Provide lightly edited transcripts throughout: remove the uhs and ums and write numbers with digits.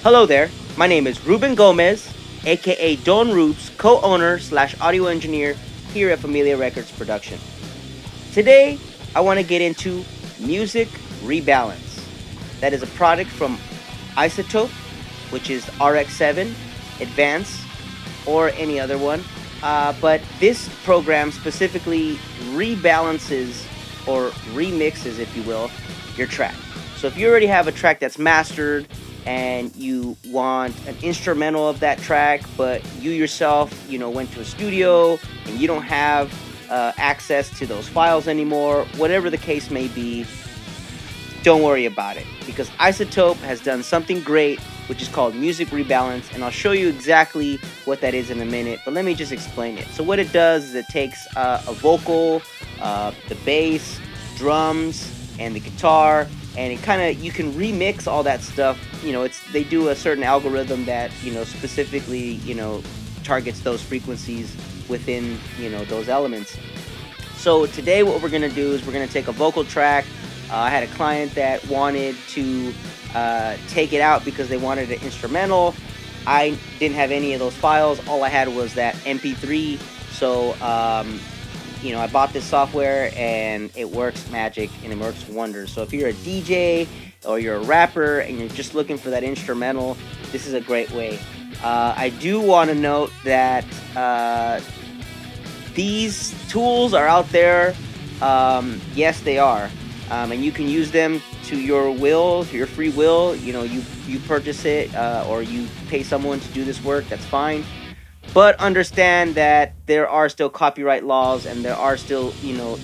Hello there, my name is Ruben Gomez, aka Don Rubes, co-owner / audio engineer here at Familia Records Production. Today, I want to get into Music Rebalance. That is a product from Isotope, which is RX7, Advanced, or any other one. But this program specifically rebalances or remixes, if you will, your track. So if you already have a track that's mastered and you want an instrumental of that track, but you yourself, went to a studio and you don't have access to those files anymore, whatever the case may be, don't worry about it, because Isotope has done something great, which is called Music Rebalance, and I'll show you exactly what that is in a minute, but let me just explain it. So what it does is it takes a vocal, the bass, drums, and the guitar, and it you can remix all that stuff. They do a certain algorithm that, specifically, targets those frequencies within, those elements. So today what we're gonna do is we're gonna take a vocal track. I had a client that wanted to take it out because they wanted an instrumental. I didn't have any of those files. All I had was that MP3. So, I bought this software and it works magic and it works wonders. So if you're a DJ or you're a rapper and you're just looking for that instrumental, this is a great way. I do want to note that these tools are out there. Yes, they are. And you can use them to your will, to your free will. You purchase it or you pay someone to do this work, that's fine. But understand that there are still copyright laws and there are still,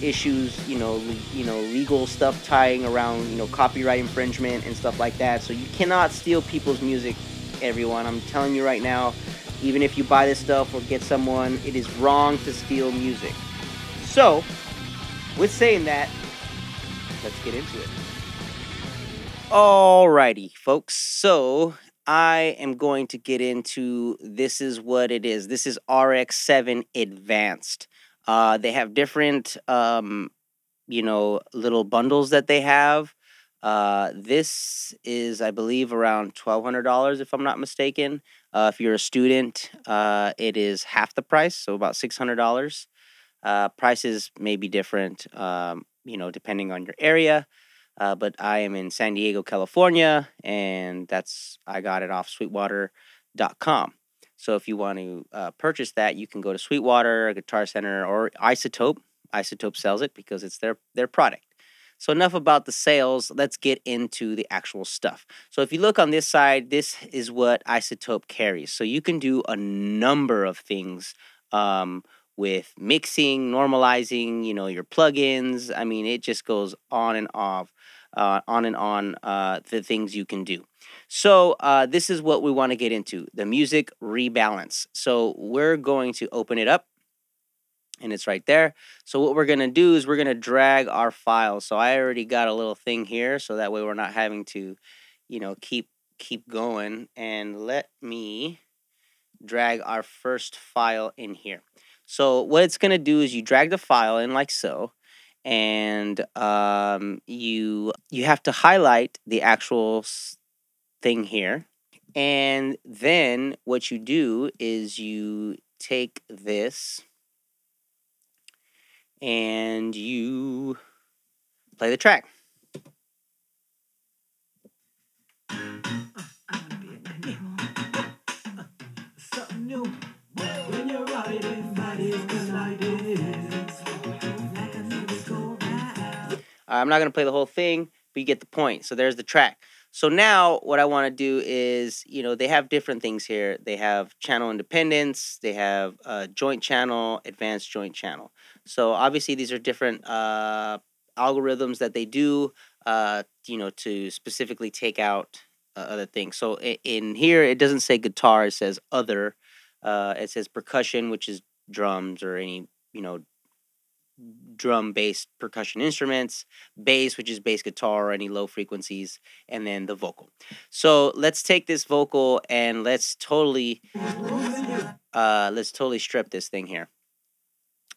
issues, legal stuff tying around, copyright infringement and stuff like that. So you cannot steal people's music, everyone. I'm telling you right now, even if you buy this stuff or get someone, it is wrong to steal music. So, with saying that, let's get into it. Alrighty, folks. So I am going to get into, this is what it is. This is RX7 Advanced. They have different, little bundles that they have. This is, I believe, around $1,200 if I'm not mistaken. If you're a student, it is half the price, so about $600. Prices may be different, depending on your area. But I am in San Diego, California, and I got it off Sweetwater.com. So if you want to purchase that, you can go to Sweetwater, Guitar Center, or Isotope. Isotope sells it because it's their product. So enough about the sales. Let's get into the actual stuff. So if you look on this side, this is what Isotope carries. So you can do a number of things with mixing, normalizing, your plugins. I mean, it just goes on and on the things you can do. So this is what we want to get into, the Music Rebalance. So we're going to open it up, and it's right there. So what we're going to do is we're going to drag our file. So I already got a little thing here, so that way we're not having to, keep going. And let me drag our first file in here. So what it's going to do is you drag the file in like so, and you have to highlight the actual thing here. And then what you do is you take this and you play the track. I'm not going to play the whole thing, but you get the point. So there's the track. So now what I want to do is, they have different things here. They have channel independence. They have joint channel, advanced joint channel. So obviously these are different algorithms that they do, to specifically take out other things. So in here, it doesn't say guitar. It says other. It says percussion, which is drums or any, drum-based percussion instruments, bass, which is bass guitar or any low frequencies, and then the vocal. So let's take this vocal and let's totally strip this thing here.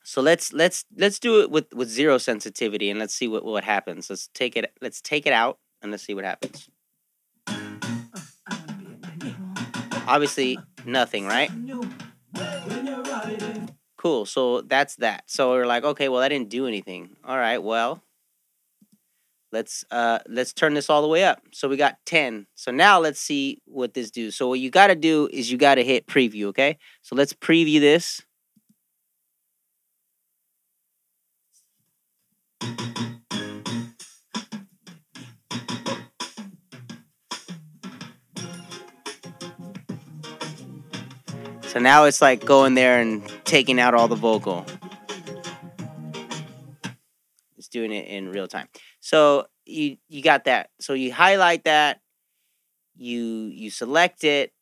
So let's do it with zero sensitivity, and let's see what happens. Let's take it out and let's see what happens. Obviously, nothing, right? Cool. So that's that. So we're like, okay, well, that didn't do anything. All right, well, let's turn this all the way up. So we got 10. So now let's see what this do. So what you got to do is you got to hit preview, okay? So let's preview this. So now it's like going there and taking out all the vocal. It's doing it in real time. So you got that. So you highlight that. You select it.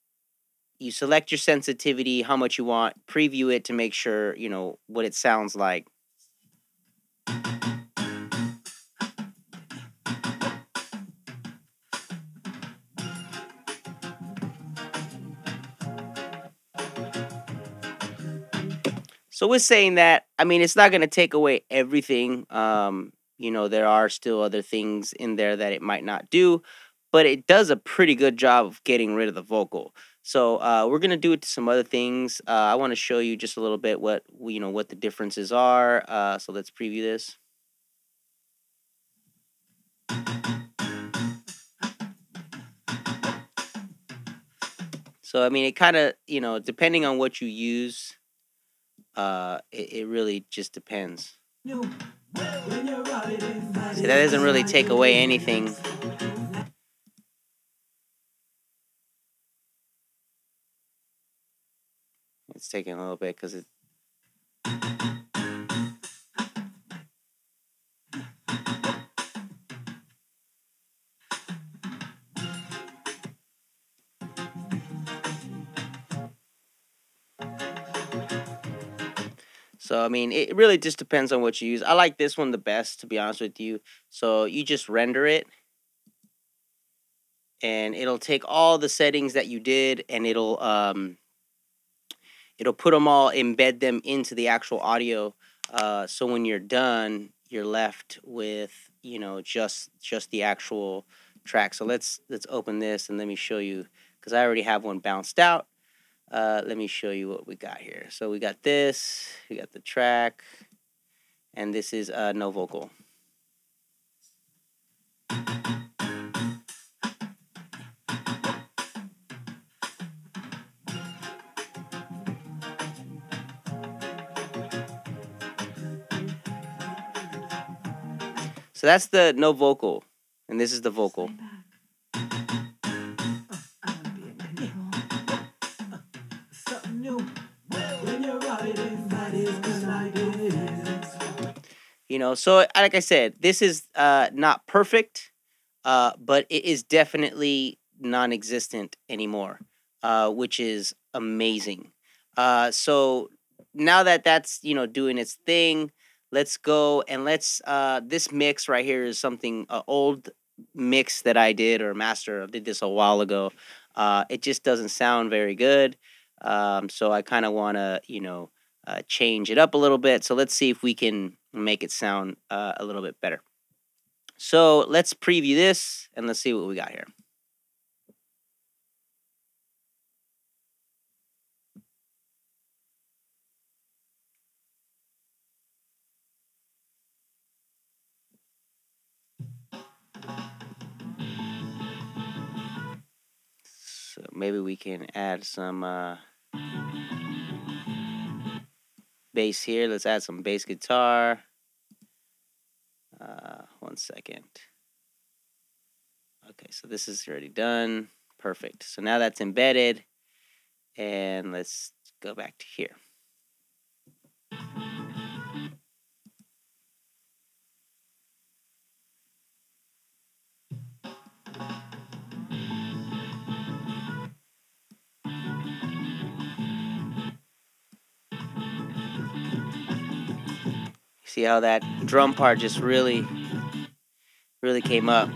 You select your sensitivity, how much you want. Preview it to make sure you know what it sounds like. So we're saying that, I mean, it's not going to take away everything. You know, there are still other things in there that it might not do, but it does a pretty good job of getting rid of the vocal. So we're going to do it to some other things. I want to show you just a little bit what the differences are. So let's preview this. So I mean, it kind of, depending on what you use, it really just depends. See, that doesn't really take away anything. It's taking a little bit because it. So, I mean, it really just depends on what you use. I like this one the best, to be honest with you. So you just render it. And it'll take all the settings that you did, and it'll put them all, embed them into the actual audio. So when you're done, you're left with, just the actual track. So let's open this and let me show you, because I already have one bounced out. Let me show you what we got here. So we got this, we got the track, and this is no vocal. So that's the no vocal, and this is the vocal. So like I said, this is not perfect, but it is definitely non-existent anymore, which is amazing. So now that that's doing its thing, let's go and let's this mix right here is something old mix that I did, or master. I did this a while ago. It just doesn't sound very good. So I kind of want to change it up a little bit. So let's see if we can make it sound a little bit better. So let's preview this and let's see what we got here. So maybe we can add some bass here. Let's add some bass guitar. 1 second. Okay, so this is already done. Perfect. So now that's embedded. And let's go back to here. See how that drum part just really came up.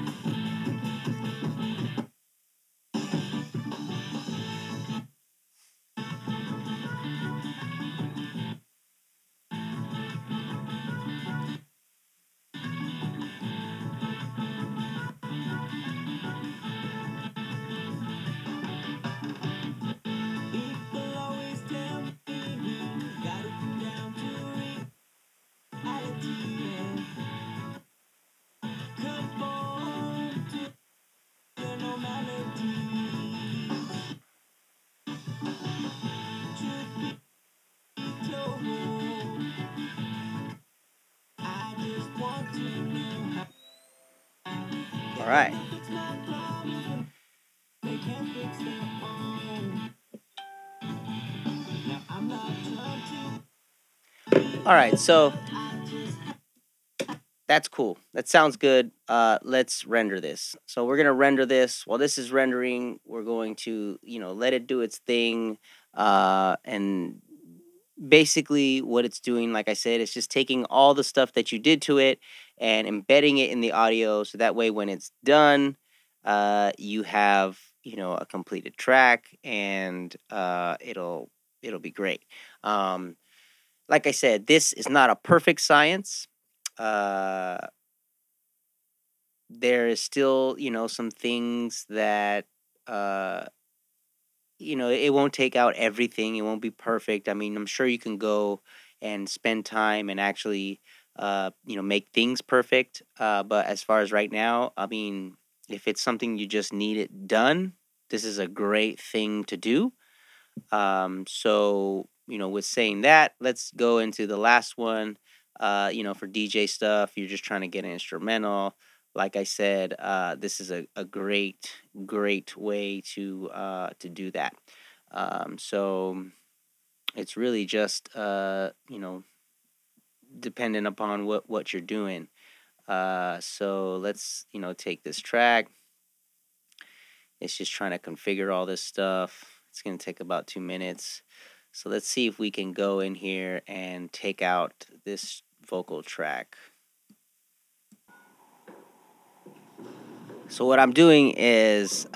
right. All right, so that's cool. That sounds good. Let's render this. So we're gonna render this. While this is rendering, we're going to, let it do its thing. And basically what it's doing, like I said, it's just taking all the stuff that you did to it and embedding it in the audio. So that way when it's done, you have, a completed track, and it'll be great. Like I said, this is not a perfect science. There is still, some things that, it won't take out everything. It won't be perfect. I mean, I'm sure you can go and spend time and actually, make things perfect. But as far as right now, I mean, if it's something you just need it done, this is a great thing to do. So, with saying that, let's go into the last one. For DJ stuff, you're just trying to get an instrumental. Like I said, this is a great, great way to do that. So it's really just, dependent upon what you're doing. So let's, take this track. It's just trying to configure all this stuff. It's going to take about 2 minutes. So let's see if we can go in here and take out this vocal track. So what I'm doing is,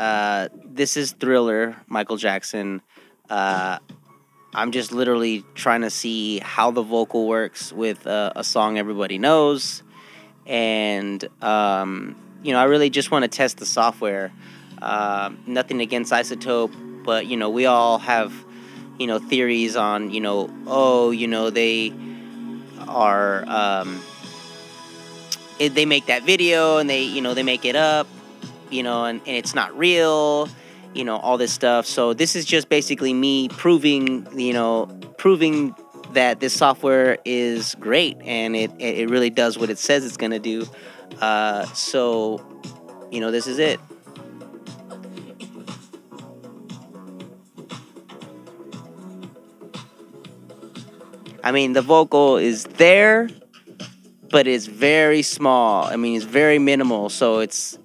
this is Thriller, Michael Jackson. I'm just literally trying to see how the vocal works with a song everybody knows. And, I really just want to test the software. Nothing against Isotope, but, we all have, theories on, they are, they make that video and they make it up, and it's not real, all this stuff. So this is just basically me proving that this software is great, and it really does what it says it's going to do. So, this is it. I mean, the vocal is there, but it's very small. I mean, it's very minimal. So it's,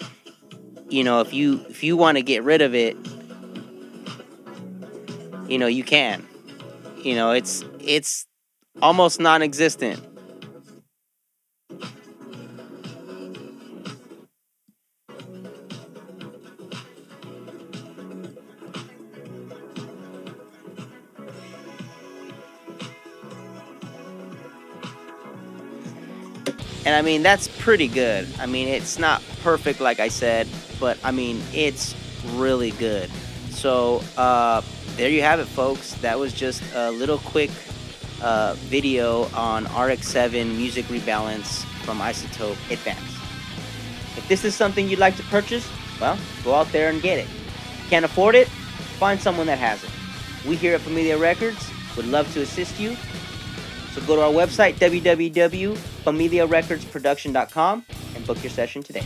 if you want to get rid of it, you can. It's almost non-existent. And I mean, that's pretty good. I mean, it's not perfect, like I said, but I mean, it's really good. So, there you have it, folks. That was just a little quick video on RX7 Music Rebalance from Isotope Advanced. If this is something you'd like to purchase, well, go out there and get it. Can't afford it? Find someone that has it. We here at Familia Records would love to assist you. So go to our website, www.familiarecordsproduction.com, and book your session today.